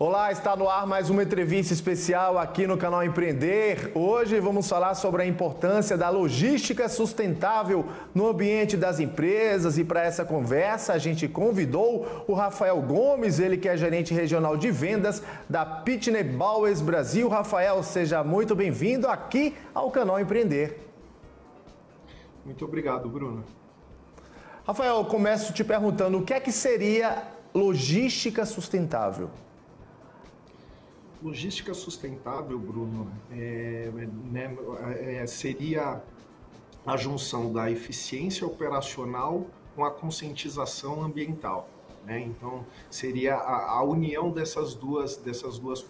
Olá, está no ar mais uma entrevista especial aqui no canal Empreender. Hoje vamos falar sobre a importância da logística sustentável no ambiente das empresas e para essa conversa a gente convidou o Rafael Gomes, ele que é gerente regional de vendas da Pitney Bowes Brasil. Rafael, seja muito bem-vindo aqui ao canal Empreender. Muito obrigado, Bruno. Rafael, eu começo te perguntando o que é que seria logística sustentável? Logística sustentável, Bruno, seria a junção da eficiência operacional com a conscientização ambiental. Então, seria a união dessas duas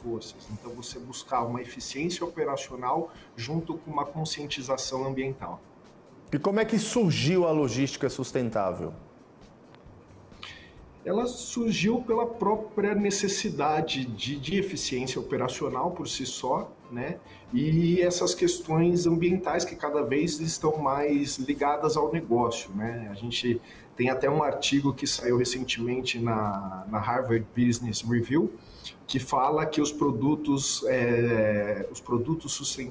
forças. Então, você buscar uma eficiência operacional junto com uma conscientização ambiental. E como é que surgiu a logística sustentável? Ela surgiu pela própria necessidade de eficiência operacional por si só, e essas questões ambientais que cada vez estão mais ligadas ao negócio, A gente tem até um artigo que saiu recentemente na Harvard Business Review, que fala que os produtos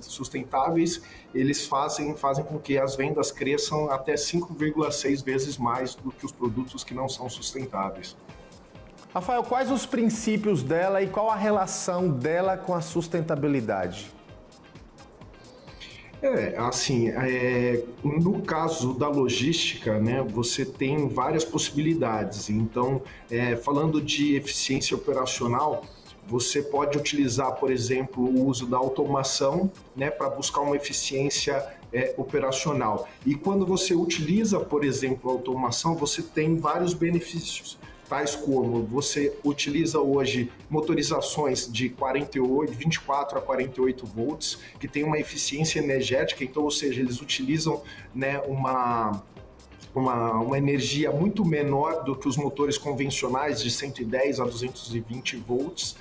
sustentáveis, eles fazem com que as vendas cresçam até 5,6 vezes mais do que os produtos que não são sustentáveis. Rafael, quais os princípios dela e qual a relação dela com a sustentabilidade? No caso da logística, você tem várias possibilidades. Então, falando de eficiência operacional, você pode utilizar, por exemplo, o uso da automação, para buscar uma eficiência operacional. E quando você utiliza, por exemplo, a automação, você tem vários benefícios, tais como você utiliza hoje motorizações de 24 a 48 volts, que tem uma eficiência energética, então, ou seja, eles utilizam uma energia muito menor do que os motores convencionais de 110 a 220 volts.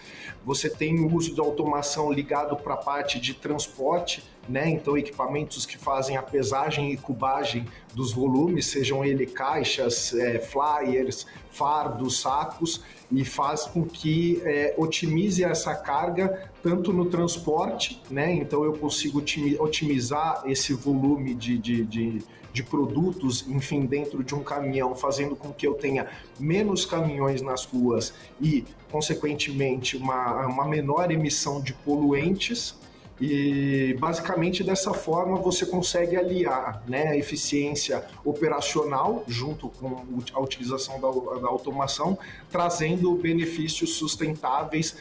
Você tem o uso de automação ligado para a parte de transporte, então equipamentos que fazem a pesagem e cubagem dos volumes, sejam ele caixas, flyers, fardos, sacos, e faz com que otimize essa carga tanto no transporte, então eu consigo otimizar esse volume de produtos, enfim, dentro de um caminhão, fazendo com que eu tenha menos caminhões nas ruas e, consequentemente, uma menor emissão de poluentes. E basicamente dessa forma você consegue aliar a eficiência operacional junto com a utilização da automação, trazendo benefícios sustentáveis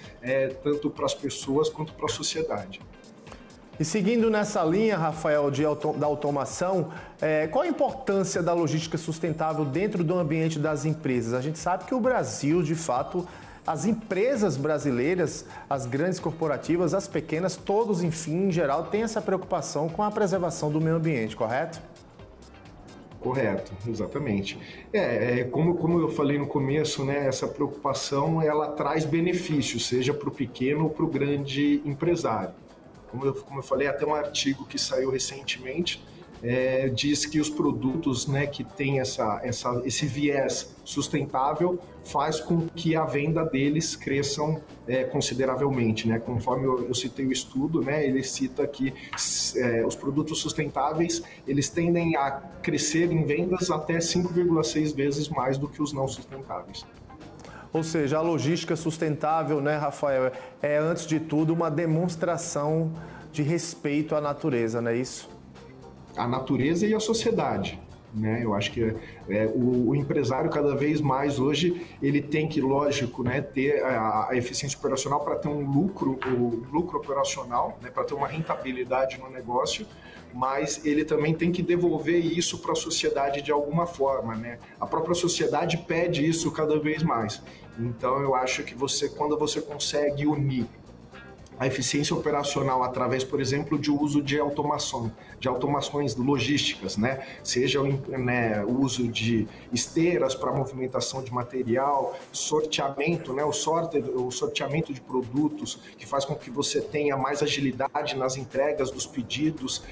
tanto para as pessoas quanto para a sociedade. E seguindo nessa linha, Rafael, da automação, qual a importância da logística sustentável dentro do ambiente das empresas? A gente sabe que o Brasil, de fato, as empresas brasileiras, as grandes corporativas, as pequenas, todos, enfim, em geral, têm essa preocupação com a preservação do meio ambiente, correto? Correto, exatamente. Como eu falei no começo, essa preocupação ela traz benefícios, seja para o pequeno ou para o grande empresário. Como eu falei, até um artigo que saiu recentemente diz que os produtos que têm esse viés sustentável faz com que a venda deles cresçam consideravelmente. Conforme eu citei o estudo, ele cita que os produtos sustentáveis eles tendem a crescer em vendas até 5,6 vezes mais do que os não sustentáveis. Ou seja, a logística sustentável, Rafael, é antes de tudo uma demonstração de respeito à natureza, não é isso? A natureza e a sociedade. Eu acho que o empresário cada vez mais hoje ele tem que, lógico, ter a eficiência operacional para ter um lucro operacional, para ter uma rentabilidade no negócio, mas ele também tem que devolver isso para a sociedade de alguma forma. A própria sociedade pede isso cada vez mais. Então eu acho que quando você consegue unir a eficiência operacional através, por exemplo, de uso de automações logísticas, né? Seja o uso de esteiras para movimentação de material, sorteamento, né? O sorteamento de produtos, que faz com que você tenha mais agilidade nas entregas dos pedidos,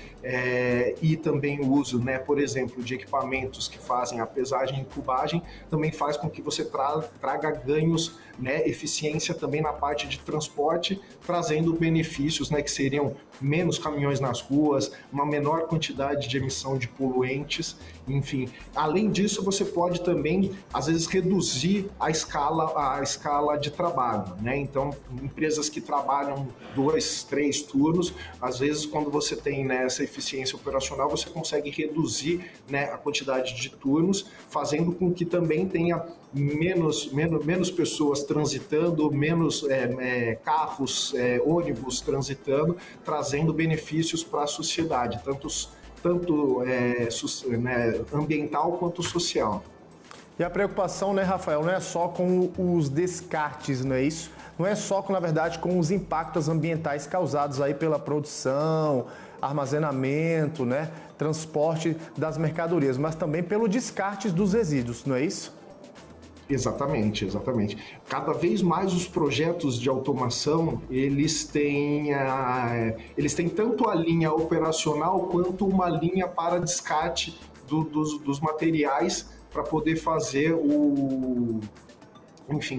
e também o uso, né, por exemplo, de equipamentos que fazem a pesagem e cubagem, também faz com que você traga ganhos, né, eficiência também na parte de transporte, trazendo benefícios, né, que seriam menos caminhões nas ruas, uma menor quantidade de emissão de poluentes, enfim. Além disso, você pode também, às vezes, reduzir a escala de trabalho, né? Então, empresas que trabalham 2, 3 turnos, às vezes, quando você tem, né, essa eficiência operacional, você consegue reduzir, né, a quantidade de turnos, fazendo com que também tenha menos pessoas transitando, menos carros, ônibus transitando, trazendo benefícios para a sociedade, tanto ambiental quanto social. E a preocupação, né, Rafael, não é só com os descartes, não é isso? Não é só, na verdade, com os impactos ambientais causados aí pela produção, armazenamento, né, transporte das mercadorias, mas também pelo descarte dos resíduos, não é isso? Exatamente, exatamente. Cada vez mais os projetos de automação, eles têm tanto a linha operacional quanto uma linha para descarte dos materiais para poder fazer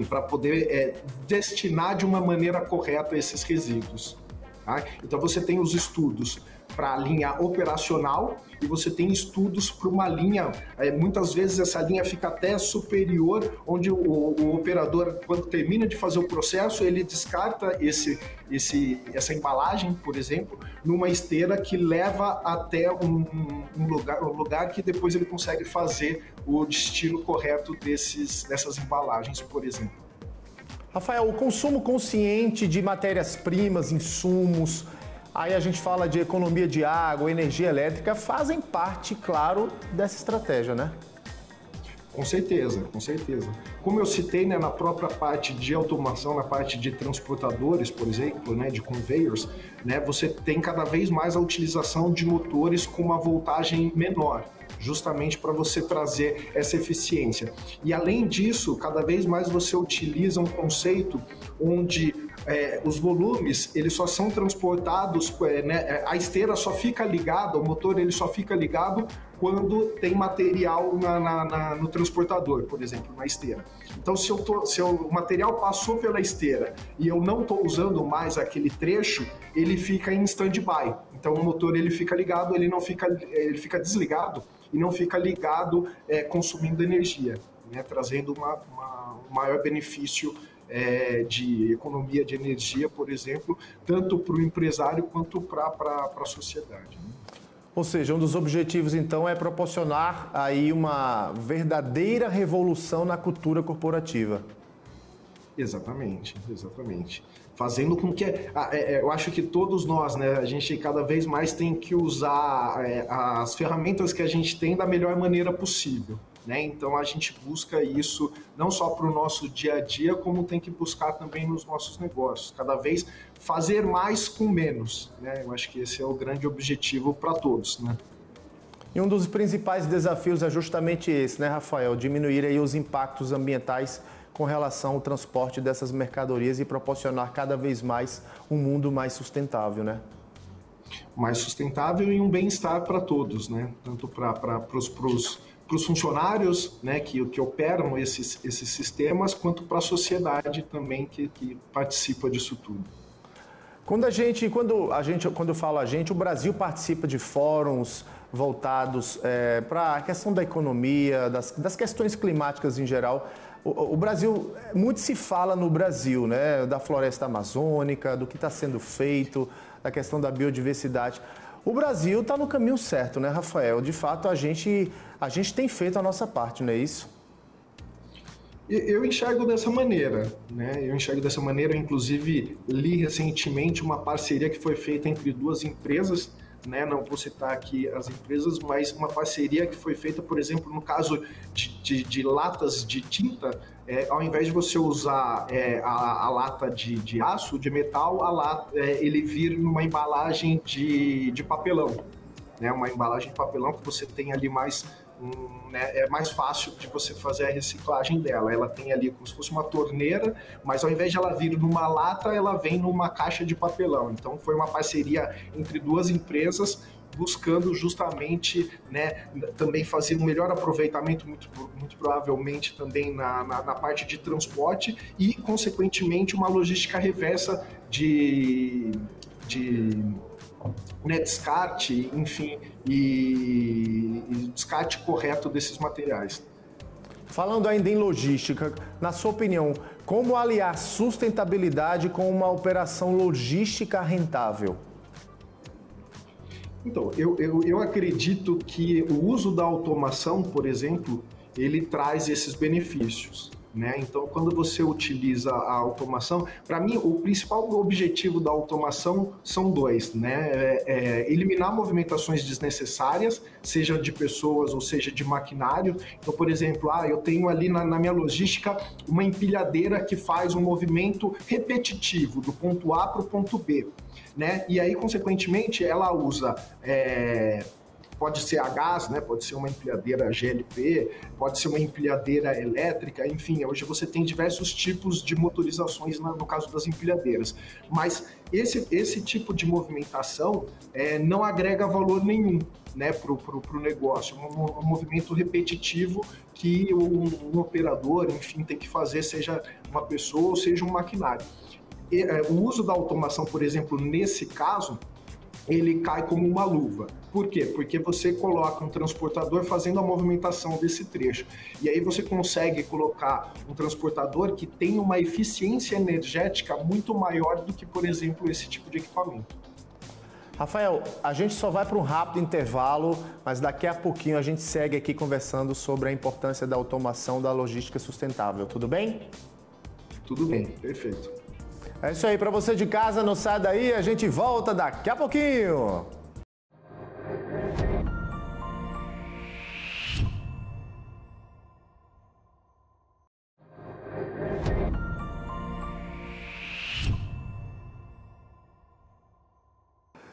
para poder destinar de uma maneira correta esses resíduos. Tá? Então você tem os estudos para a linha operacional e você tem estudos para uma linha, muitas vezes essa linha fica até superior, onde o operador, quando termina de fazer o processo, ele descarta essa embalagem, por exemplo, numa esteira que leva até um lugar que depois ele consegue fazer o destino correto dessas embalagens, por exemplo. Rafael, o consumo consciente de matérias-primas, insumos, aí a gente fala de economia de água, energia elétrica, fazem parte, claro, dessa estratégia, né? Com certeza, com certeza. Como eu citei, né, na própria parte de automação, na parte de transportadores, por exemplo, né, de conveyors, né, você tem cada vez mais a utilização de motores com uma voltagem menor, justamente para você trazer essa eficiência. E além disso, cada vez mais você utiliza um conceito onde os volumes eles só são transportados, né, a esteira só fica ligada, o motor ele só fica ligado quando tem material no transportador, por exemplo, na esteira. Então, se o material passou pela esteira e eu não estou usando mais aquele trecho, ele fica em stand-by. Então, o motor ele fica ligado, ele fica desligado e não fica ligado consumindo energia, né, trazendo um maior benefício de economia de energia, por exemplo, tanto para o empresário quanto para a sociedade. Né? Ou seja, um dos objetivos, então, é proporcionar aí uma verdadeira revolução na cultura corporativa. Exatamente, exatamente. Fazendo com que... eu acho que todos nós, né, a gente cada vez mais tem que usar as ferramentas que a gente tem da melhor maneira possível. Né? Então a gente busca isso não só para o nosso dia a dia, como tem que buscar também nos nossos negócios. Cada vez fazer mais com menos. Né? Eu acho que esse é o grande objetivo para todos. Né? E um dos principais desafios é justamente esse, né, Rafael? Diminuir aí os impactos ambientais com relação ao transporte dessas mercadorias e proporcionar cada vez mais um mundo mais sustentável, né? Mais sustentável e um bem-estar para todos, né? Tanto para os funcionários, né, que operam esses sistemas, quanto para a sociedade também que participa disso tudo. Quando eu falo a gente, o Brasil participa de fóruns voltados para a questão da economia, das questões climáticas em geral. O Brasil, muito se fala no Brasil, né, da floresta amazônica, do que está sendo feito, da questão da biodiversidade. O Brasil está no caminho certo, né, Rafael? De fato, a gente tem feito a nossa parte, não é isso? Eu enxergo dessa maneira, né? Eu inclusive li recentemente uma parceria que foi feita entre duas empresas, né? Não vou citar aqui as empresas, mas uma parceria que foi feita, por exemplo, no caso de latas de tinta, ao invés de você usar a lata de aço, de metal, ele vir numa embalagem de papelão, né? Uma embalagem de papelão que você tem ali mais... né, é mais fácil de você fazer a reciclagem dela. Ela tem ali como se fosse uma torneira, mas ao invés de ela vir numa lata, ela vem numa caixa de papelão. Então foi uma parceria entre duas empresas buscando justamente, né, também fazer um melhor aproveitamento, muito provavelmente também na parte de transporte e, consequentemente, uma logística reversa de né, descarte, enfim, e descarte correto desses materiais. Falando ainda em logística, na sua opinião, como aliar sustentabilidade com uma operação logística rentável? Então, eu acredito que o uso da automação, por exemplo, ele traz esses benefícios, né? Então, quando você utiliza a automação, para mim, o principal objetivo da automação são dois, né? Eliminar movimentações desnecessárias, seja de pessoas ou seja de maquinário. Então, por exemplo, eu tenho ali na minha logística uma empilhadeira que faz um movimento repetitivo do ponto A para o ponto B, né? E aí, consequentemente, ela usa... pode ser a gás, né? Pode ser uma empilhadeira GLP, pode ser uma empilhadeira elétrica, enfim, hoje você tem diversos tipos de motorizações no caso das empilhadeiras. Mas esse tipo de movimentação não agrega valor nenhum, né, para o negócio. Um movimento repetitivo que um operador, enfim, tem que fazer, seja uma pessoa ou seja um maquinário. O uso da automação, por exemplo, nesse caso, ele cai como uma luva. Por quê? Porque você coloca um transportador fazendo a movimentação desse trecho. E aí você consegue colocar um transportador que tem uma eficiência energética muito maior do que, por exemplo, esse tipo de equipamento. Rafael, a gente só vai para um rápido intervalo, mas daqui a pouquinho a gente segue aqui conversando sobre a importância da automação da logística sustentável. Tudo bem? Tudo bem, perfeito. É isso aí, para você de casa, não sai daí, a gente volta daqui a pouquinho.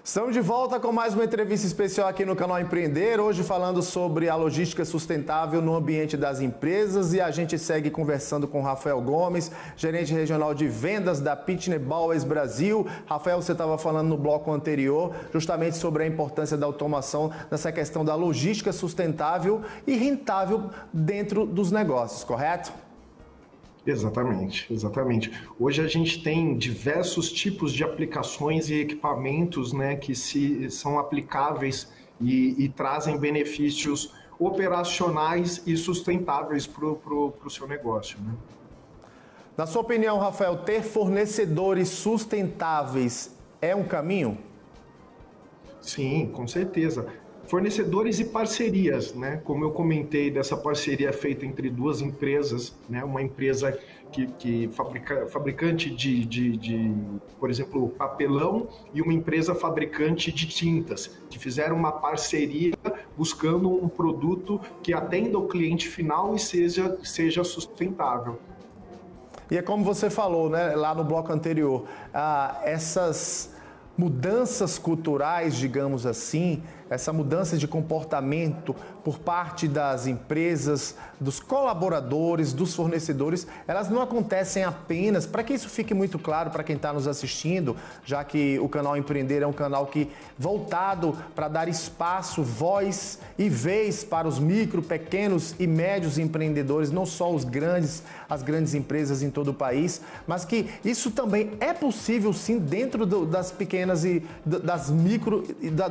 Estamos de volta com mais uma entrevista especial aqui no canal Empreender, hoje falando sobre a logística sustentável no ambiente das empresas, e a gente segue conversando com Rafael Gomes, gerente regional de vendas da Pitney Bowes Brasil. Rafael, você estava falando no bloco anterior justamente sobre a importância da automação nessa questão da logística sustentável e rentável dentro dos negócios, correto? Exatamente, exatamente. Hoje a gente tem diversos tipos de aplicações e equipamentos, né, que são aplicáveis e trazem benefícios operacionais e sustentáveis para o seu negócio, né? Na sua opinião, Rafael, ter fornecedores sustentáveis é um caminho? Sim, com certeza. Fornecedores e parcerias, né? Como eu comentei dessa parceria feita entre duas empresas, né? Uma empresa que fabricante de, por exemplo, papelão, e uma empresa fabricante de tintas, que fizeram uma parceria buscando um produto que atenda o cliente final e seja sustentável. E é como você falou, né, lá no bloco anterior, essas mudanças culturais, digamos assim, essa mudança de comportamento por parte das empresas, dos colaboradores, dos fornecedores, elas não acontecem apenas, para que isso fique muito claro para quem está nos assistindo, já que o canal Empreender é um canal voltado para dar espaço, voz e vez para os micro, pequenos e médios empreendedores, não só as grandes empresas em todo o país, mas que isso também é possível sim dentro das pequenas e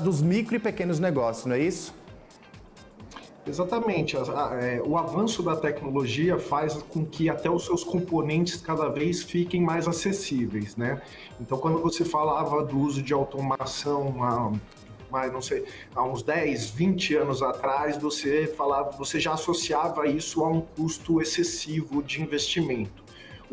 dos micro e pequenos negócios, não é isso? Exatamente. O avanço da tecnologia faz com que até os seus componentes cada vez fiquem mais acessíveis, né? Então, quando você falava do uso de automação há uns 10, 20 anos atrás, você já associava isso a um custo excessivo de investimento.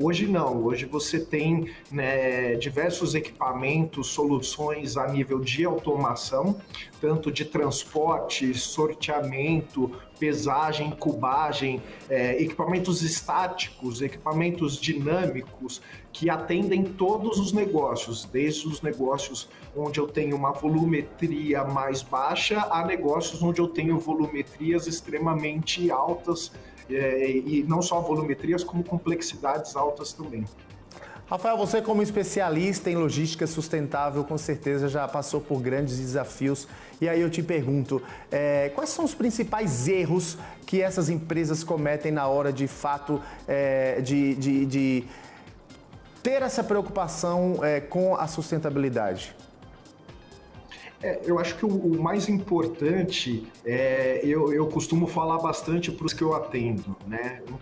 Hoje não, hoje você tem, né, diversos equipamentos, soluções a nível de automação, tanto de transporte, sorteamento, pesagem, cubagem, equipamentos estáticos, equipamentos dinâmicos, que atendem todos os negócios, desde os negócios onde eu tenho uma volumetria mais baixa a negócios onde eu tenho volumetrias extremamente altas, e não só volumetrias, como complexidades altas também. Rafael, você como especialista em logística sustentável, com certeza já passou por grandes desafios. E aí eu te pergunto, quais são os principais erros que essas empresas cometem na hora de fato de ter essa preocupação com a sustentabilidade? Eu acho que o mais importante, eu costumo falar bastante para os que eu atendo, né? Um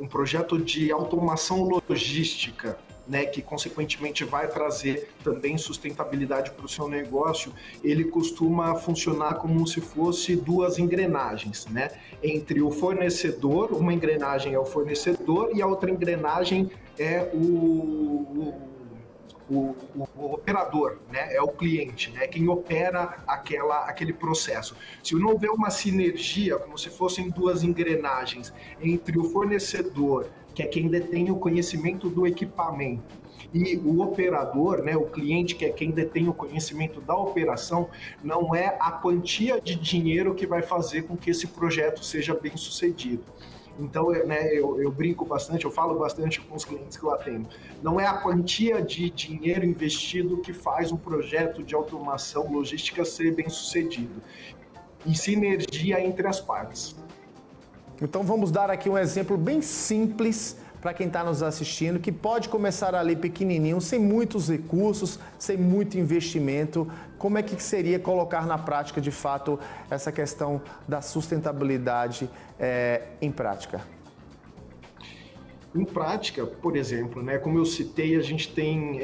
projeto de automação logística, né, que consequentemente vai trazer também sustentabilidade para o seu negócio, ele costuma funcionar como se fosse duas engrenagens, né? Entre o fornecedor, uma engrenagem é o fornecedor e a outra engrenagem é o operador, né? É o cliente, né? Quem opera aquele processo. Se não houver uma sinergia, como se fossem duas engrenagens, entre o fornecedor, que é quem detém o conhecimento do equipamento, e o operador, né, o cliente, que é quem detém o conhecimento da operação, não é a quantia de dinheiro que vai fazer com que esse projeto seja bem sucedido. Então, né, eu brinco bastante, eu falo bastante com os clientes que eu atendo. Não é a quantia de dinheiro investido que faz um projeto de automação logística ser bem sucedido, e sinergia entre as partes. Então vamos dar aqui um exemplo bem simples para quem está nos assistindo, que pode começar ali pequenininho, sem muitos recursos, sem muito investimento. Como é que seria colocar na prática, de fato, essa questão da sustentabilidade em prática? Em prática, por exemplo, né, como eu citei, a gente tem,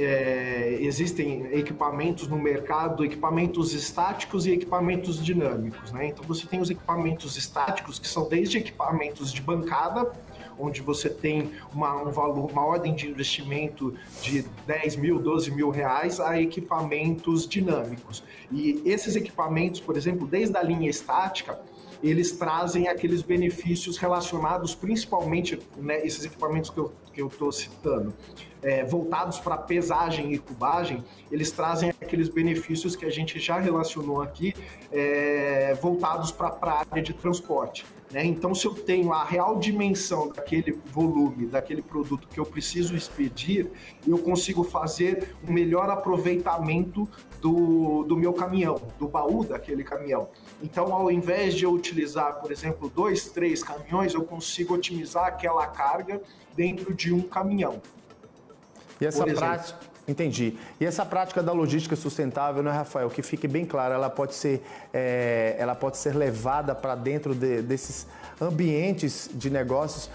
existem equipamentos no mercado, equipamentos estáticos e equipamentos dinâmicos, né? Então você tem os equipamentos estáticos, que são desde equipamentos de bancada, onde você tem uma ordem de investimento de 10 mil, 12 mil reais, a equipamentos dinâmicos. E esses equipamentos, por exemplo, desde a linha estática, eles trazem aqueles benefícios relacionados principalmente, né, esses equipamentos que eu estou citando, voltados para pesagem e cubagem, eles trazem aqueles benefícios que a gente já relacionou aqui, voltados para a área de transporte. Né? Então, se eu tenho a real dimensão daquele volume, daquele produto que eu preciso expedir, eu consigo fazer um melhor aproveitamento do meu caminhão, do baú daquele caminhão. Então, ao invés de eu utilizar, por exemplo, 2, 3 caminhões, eu consigo otimizar aquela carga dentro de um caminhão. E essa prática, entendi. E essa prática da logística sustentável, né, Rafael, que fique bem claro, ela pode ser levada para dentro desses ambientes de negócios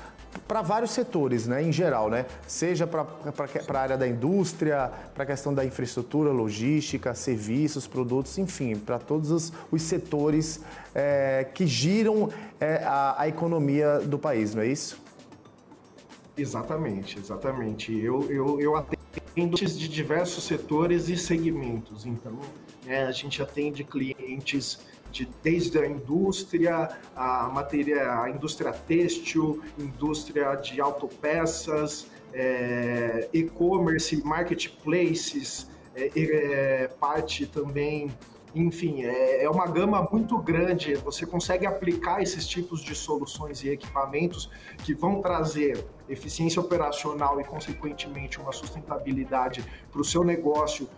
para vários setores, né, em geral, né? Seja para a área da indústria, para a questão da infraestrutura, logística, serviços, produtos, enfim, para todos os setores que giram a economia do país, não é isso? Exatamente, exatamente. Eu atendo de diversos setores e segmentos, então a gente atende clientes desde a indústria, a indústria têxtil, indústria de autopeças, e-commerce, marketplaces, parte também. Enfim, é uma gama muito grande. Você consegue aplicar esses tipos de soluções e equipamentos que vão trazer eficiência operacional e, consequentemente, uma sustentabilidade para o seu negócio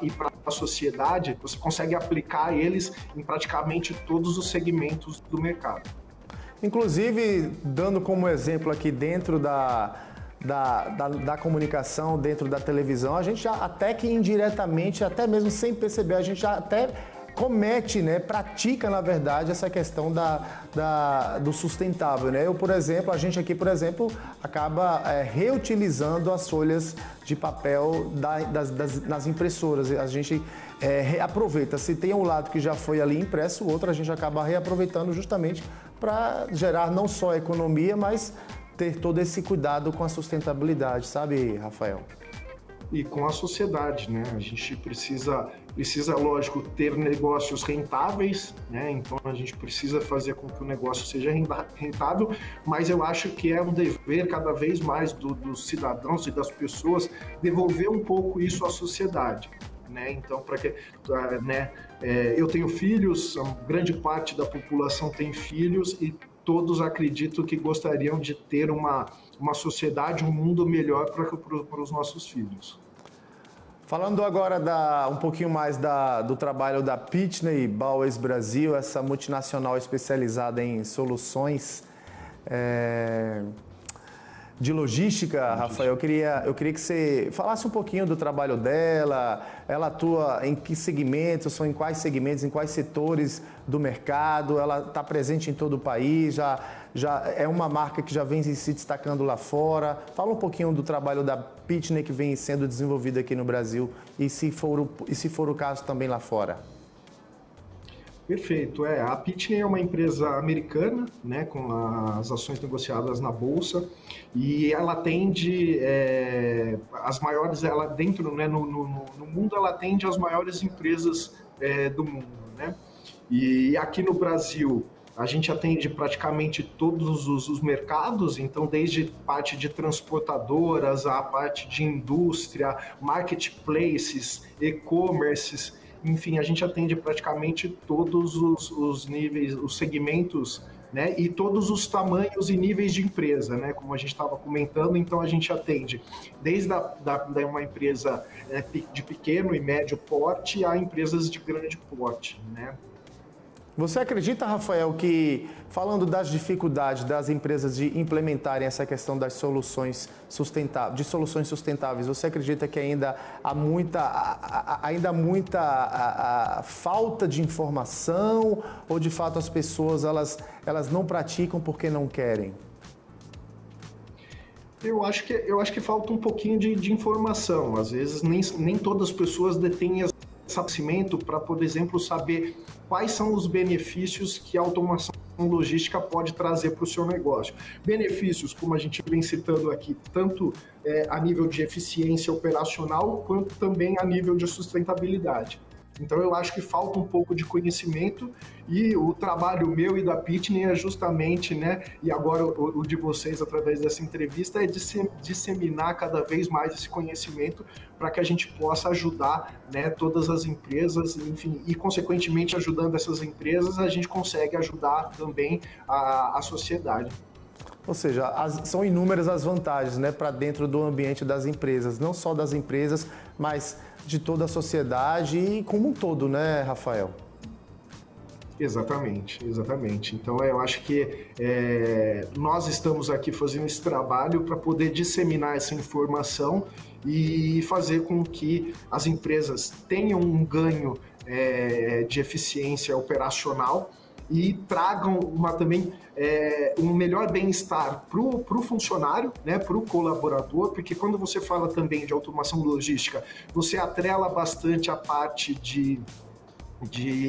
e para a sociedade. Você consegue aplicar eles em praticamente todos os segmentos do mercado. Inclusive, dando como exemplo aqui dentro da comunicação, dentro da televisão, a gente já até que indiretamente, até mesmo sem perceber, a gente já até comete, né, pratica, na verdade, essa questão do sustentável, né? A gente aqui, por exemplo, acaba reutilizando as folhas de papel das impressoras. A gente reaproveita. Se tem um lado que já foi ali impresso, o outro a gente acaba reaproveitando justamente para gerar não só economia, mas ter todo esse cuidado com a sustentabilidade, sabe, Rafael? E com a sociedade, né? A gente precisa, lógico, ter negócios rentáveis, né? Então a gente precisa fazer com que o negócio seja rentável, mas eu acho que é um dever cada vez mais dos cidadãos e das pessoas devolver um pouco isso à sociedade. Né? Então, para que, né? Eu tenho filhos, grande parte da população tem filhos e todos acredito que gostariam de ter uma sociedade, um mundo melhor para os nossos filhos. Falando agora um pouquinho mais do trabalho da Pitney Bowers Brasil, essa multinacional especializada em soluções de logística, Rafael, eu queria que você falasse um pouquinho do trabalho dela. Ela atua em que segmentos, são em quais segmentos, em quais setores do mercado? Ela está presente em todo o país, já é uma marca que já vem se destacando lá fora. Fala um pouquinho do trabalho da Pitney que vem sendo desenvolvido aqui no Brasil e se for o caso também lá fora. Perfeito. A Pitney é uma empresa americana, né, com as ações negociadas na bolsa, e ela atende as maiores, ela dentro, né, no mundo, ela atende as maiores empresas do mundo, né? E aqui no Brasil a gente atende praticamente todos os mercados, então desde parte de transportadoras, a parte de indústria, marketplaces, e-commerces. Enfim, a gente atende praticamente todos os níveis, os segmentos, né, e todos os tamanhos e níveis de empresa, né, como a gente estava comentando. Então a gente atende desde uma empresa de pequeno e médio porte a empresas de grande porte, né. Você acredita, Rafael, que, falando das dificuldades das empresas de implementarem essa questão das soluções sustentáveis, você acredita que ainda há muita falta de informação, ou de fato as pessoas elas não praticam porque não querem? Eu acho que falta um pouquinho de informação. Às vezes nem todas as pessoas detêm esse conhecimento para, por exemplo, saber quais são os benefícios que a automação logística pode trazer para o seu negócio. Benefícios, como a gente vem citando aqui, tanto a nível de eficiência operacional, quanto também a nível de sustentabilidade. Então eu acho que falta um pouco de conhecimento, e o trabalho meu e da Pitney é justamente, né, e agora o de vocês através dessa entrevista, é disseminar cada vez mais esse conhecimento para que a gente possa ajudar, né, todas as empresas, enfim, e consequentemente ajudando essas empresas, a gente consegue ajudar também a sociedade. Ou seja, são inúmeras as vantagens, né, para dentro do ambiente das empresas, não só das empresas, mas de toda a sociedade e como um todo, né, Rafael? Exatamente. Então, eu acho que nós estamos aqui fazendo esse trabalho para poder disseminar essa informação e fazer com que as empresas tenham um ganho de eficiência operacional e tragam também um melhor bem-estar para o funcionário, né, para o colaborador, porque quando você fala também de automação logística, você atrela bastante a parte de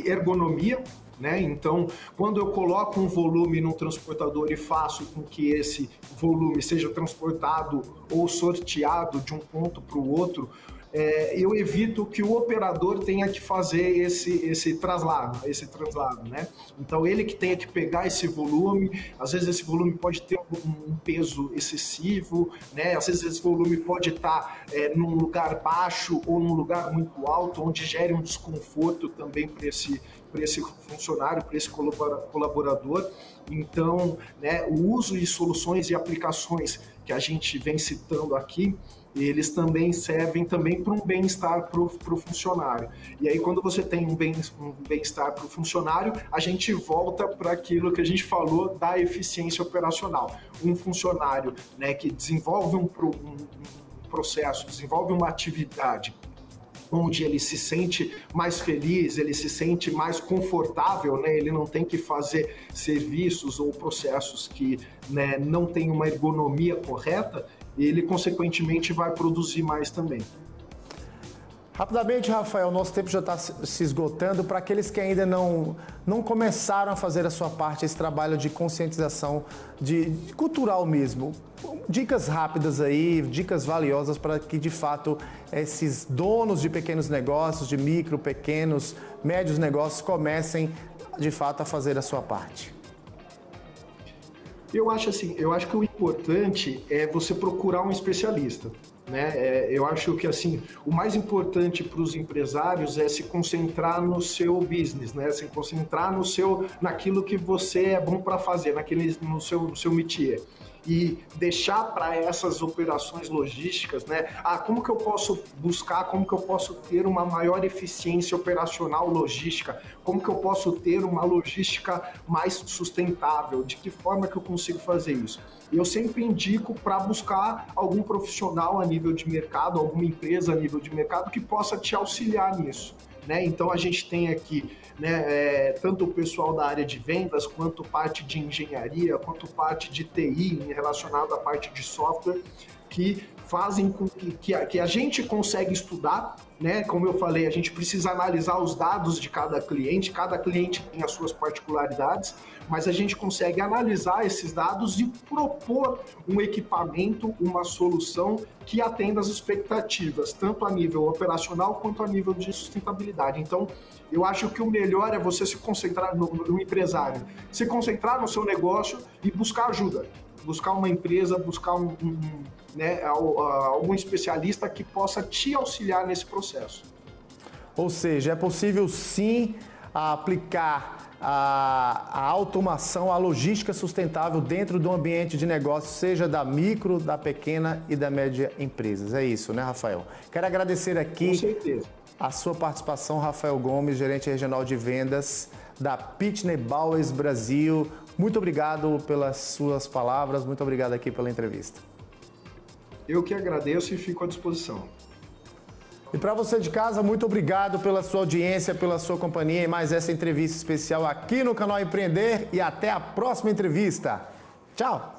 ergonomia, né? Então, quando eu coloco um volume num transportador e faço com que esse volume seja transportado ou sorteado de um ponto para o outro, eu evito que o operador tenha que fazer esse traslado, né? Então, ele que tenha que pegar esse volume, às vezes esse volume pode ter um peso excessivo, né? Às vezes esse volume pode estar num lugar baixo ou num lugar muito alto, onde gere um desconforto também para esse funcionário, para esse colaborador. Então, né, o uso de soluções e aplicações que a gente vem citando aqui, eles também servem também para um bem-estar para o funcionário. E aí, quando você tem um bem-estar para o funcionário, a gente volta para aquilo que a gente falou da eficiência operacional. Um funcionário, né, que desenvolve um processo, desenvolve uma atividade onde ele se sente mais feliz, ele se sente mais confortável, né? Ele não tem que fazer serviços ou processos que, né, não tem uma ergonomia correta, ele consequentemente vai produzir mais também. Rapidamente, Rafael, nosso tempo já está se esgotando. Para aqueles que ainda não começaram a fazer a sua parte, esse trabalho de conscientização de cultural mesmo, dicas rápidas aí, dicas valiosas para que, de fato, esses donos de pequenos negócios, de micro, pequenos, médios negócios, comecem, de fato, a fazer a sua parte. Eu acho que o importante é você procurar um especialista. Né? Eu acho que assim, o mais importante para os empresários é se concentrar no seu business, né? Se concentrar naquilo que você é bom para fazer, no seu métier. E deixar para essas operações logísticas, né? Como que eu posso buscar, como que eu posso ter uma maior eficiência operacional logística? Como que eu posso ter uma logística mais sustentável? De que forma que eu consigo fazer isso? Eu sempre indico para buscar algum profissional a nível de mercado, alguma empresa a nível de mercado que possa te auxiliar nisso. Né? Então a gente tem aqui, né, tanto o pessoal da área de vendas, quanto parte de engenharia, quanto parte de TI relacionada à parte de software, que fazem com que a gente consegue estudar, né? Como eu falei, a gente precisa analisar os dados de cada cliente tem as suas particularidades, mas a gente consegue analisar esses dados e propor um equipamento, uma solução que atenda às expectativas, tanto a nível operacional quanto a nível de sustentabilidade. Então, eu acho que o melhor é você se concentrar no empresário, se concentrar no seu negócio e buscar ajuda. Buscar uma empresa, buscar algum especialista que possa te auxiliar nesse processo. Ou seja, é possível sim aplicar a automação, a logística sustentável dentro do ambiente de negócio, seja da micro, da pequena e da média empresas. É isso, né, Rafael? Quero agradecer aqui a sua participação, Rafael Gomes, gerente regional de vendas da Pitney Bowes Brasil. Muito obrigado pelas suas palavras, muito obrigado aqui pela entrevista. Eu que agradeço e fico à disposição. E para você de casa, muito obrigado pela sua audiência, pela sua companhia e mais essa entrevista especial aqui no canal Empreender e até a próxima entrevista. Tchau!